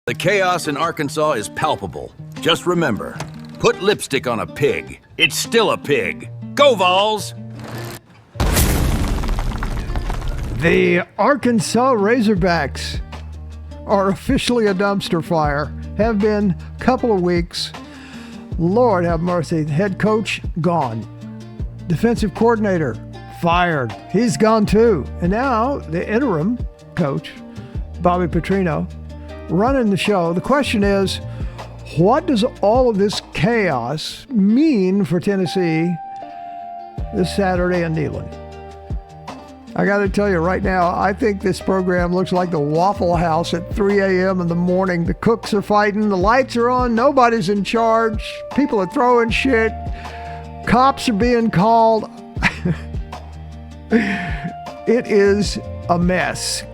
The chaos in Arkansas is palpable. Just remember, put lipstick on a pig. It's still a pig. Go Vols! The Arkansas Razorbacks are officially a dumpster fire. Have been a couple of weeks. Lord have mercy. Head coach, gone. Defensive coordinator, fired. He's gone too. And now the interim coach, Bobby Petrino, running the show. The question is, what does all of this chaos mean for Tennessee this Saturday in Neyland? I got to tell you right now, I think this program looks like the Waffle House at 3 a.m. in the morning. The cooks are fighting, the lights are on, nobody's in charge, people are throwing shit, cops are being called. It is a mess.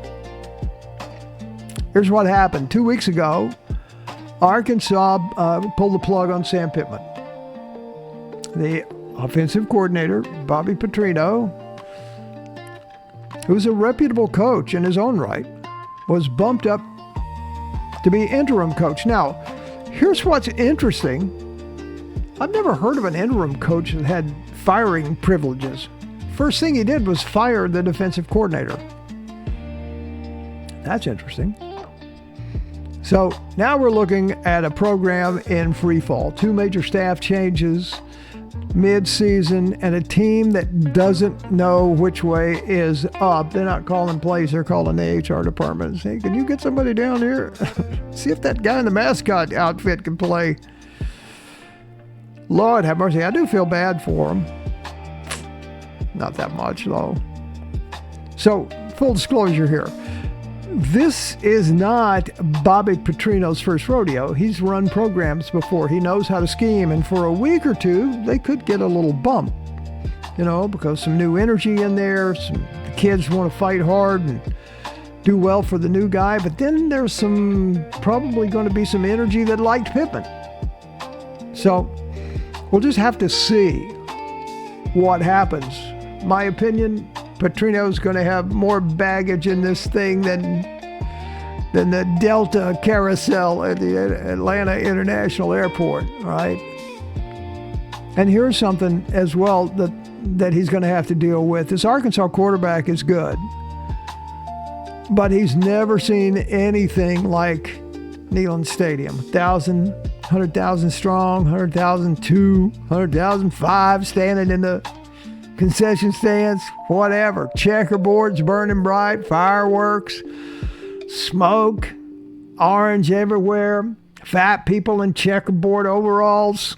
Here's what happened. 2 weeks ago, Arkansas pulled the plug on Sam Pittman. The offensive coordinator, Bobby Petrino, who's a reputable coach in his own right, was bumped up to be interim coach. Now, here's what's interesting. I've never heard of an interim coach that had firing privileges. First thing he did was fire the defensive coordinator. That's interesting. So now we're looking at a program in free fall. 2 major staff changes mid-season and a team that doesn't know which way is up. They're not calling plays, they're calling the HR department. Say, can you get somebody down here? See if that guy in the mascot outfit can play. Lord have mercy. I do feel bad for him. Not that much, though. So, full disclosure here. This is not Bobby Petrino's first rodeo. He's run programs before. He knows how to scheme, and for a week or two, they could get a little bump, because some new energy in there. The kids want to fight hard and do well for the new guy, but then there's probably going to be some energy that liked Pittman. So we'll just have to see what happens. My opinion, Petrino's going to have more baggage in this thing than the Delta carousel at the Atlanta International Airport, right? And here's something as well that he's going to have to deal with. This Arkansas quarterback is good, but he's never seen anything like Neyland Stadium. 100,000 strong, 100,002, 100,005 standing in the concession stands, whatever. Checkerboards burning bright, fireworks, smoke, orange everywhere, fat people in checkerboard overalls.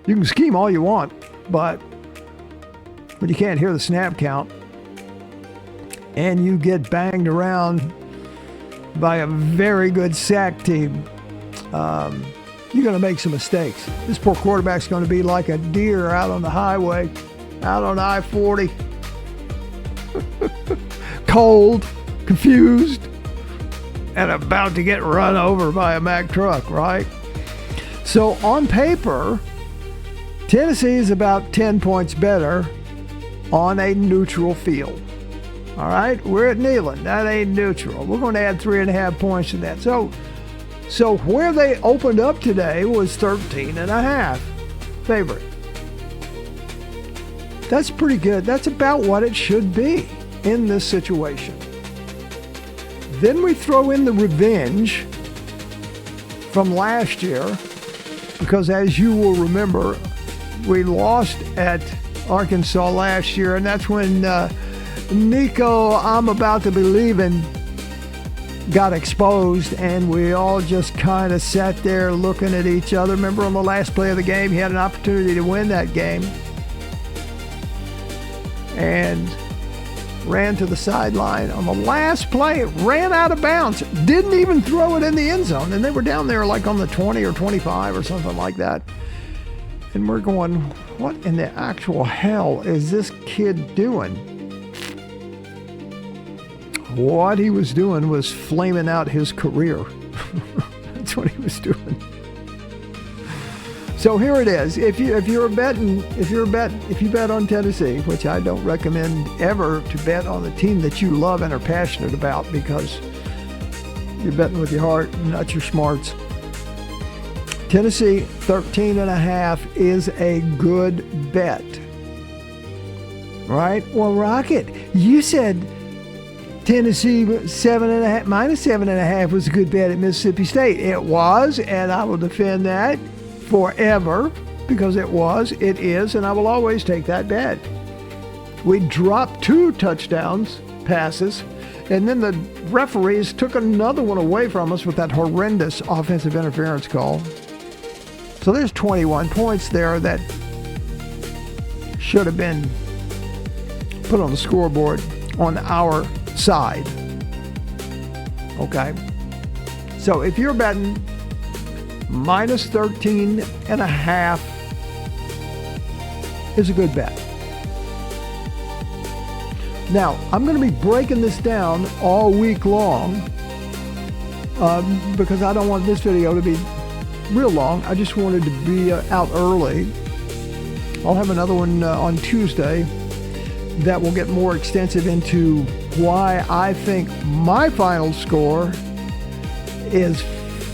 You can scheme all you want, but you can't hear the snap count. And you get banged around by a very good sack team. You're going to make some mistakes. This poor quarterback's going to be like a deer out on the highway, out on I-40. Cold, confused, and about to get run over by a Mack truck, right? So on paper, Tennessee is about 10 points better on a neutral field. All right? We're at Neyland. That ain't neutral. We're going to add 3.5 points to that. So where they opened up today was 13.5 favorite. That's pretty good. That's about what it should be in this situation. Then we throw in the revenge from last year, because as you will remember, we lost at Arkansas last year, and that's when Nico, I'm about to be leaving, got exposed, and we all just kind of sat there looking at each other. Remember, on the last play of the game, he had an opportunity to win that game and ran to the sideline on the last play, ran out of bounds, didn't even throw it in the end zone, and they were down there like on the 20 or 25 or something like that. And we're going, what in the actual hell is this kid doing? What he was doing was flaming out his career. That's what he was doing. So here it is. If you bet on Tennessee, which I don't recommend ever to bet on the team that you love and are passionate about, because You're betting with your heart, not your smarts. Tennessee 13.5 is a good bet. Right? Well, Rockett, you said Tennessee -7.5 was a good bet at Mississippi State. It was, and I will defend that forever because it was, it is, and I will always take that bet. We dropped 2 touchdowns passes, and then the referees took another one away from us with that horrendous offensive interference call. So there's 21 points there that should have been put on the scoreboard on our side. Okay? So if you're betting -13.5 is a good bet. Now, I'm going to be breaking this down all week long because I don't want this video to be real long. I just wanted to be out early. I'll have another one on Tuesday that will get more extensive into why I think my final score is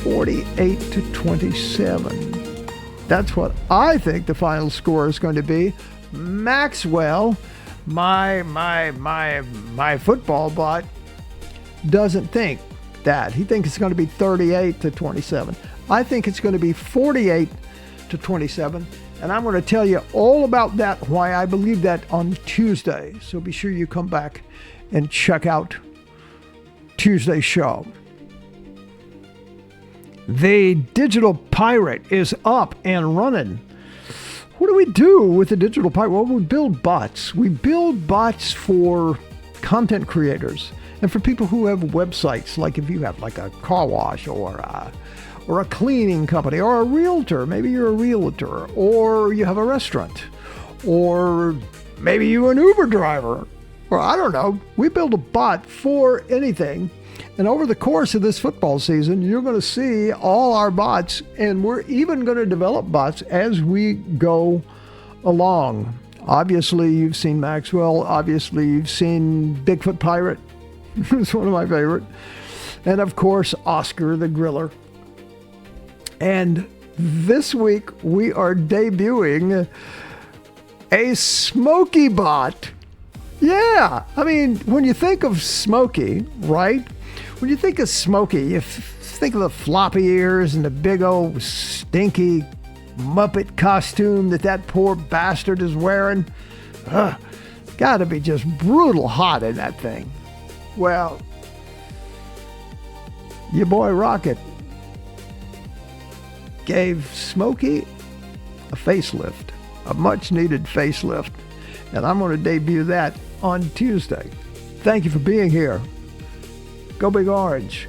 48-27. That's what I think the final score is going to be. Maxwell, my football bot, doesn't think that. He thinks it's going to be 38-27. I think it's going to be 48-27. And I'm going to tell you all about that, why I believe that, on Tuesday. So be sure you come back and check out Tuesday's show. The Digital Pirate is up and running. What do we do with the Digital Pirate? Well, we build bots. We build bots for content creators and for people who have websites, like if you have like a car wash or a cleaning company or a realtor. Maybe you're a realtor, or you have a restaurant, or maybe you're an Uber driver, or I don't know. We build a bot for anything. And over the course of this football season, you're going to see all our bots, and we're even going to develop bots as we go along. Obviously, you've seen Maxwell. Obviously, you've seen Bigfoot Pirate. It's one of my favorite. And of course, Oscar the Griller. And this week, we are debuting a Smokey bot. Yeah, I mean, when you think of Smokey, right? When you think of Smokey, you think of the floppy ears and the big old stinky Muppet costume that poor bastard is wearing. Gotta be just brutal hot in that thing. Well, your boy Rockett gave Smokey a facelift, a much-needed facelift, and I'm going to debut that on Tuesday. Thank you for being here. Go Big Orange.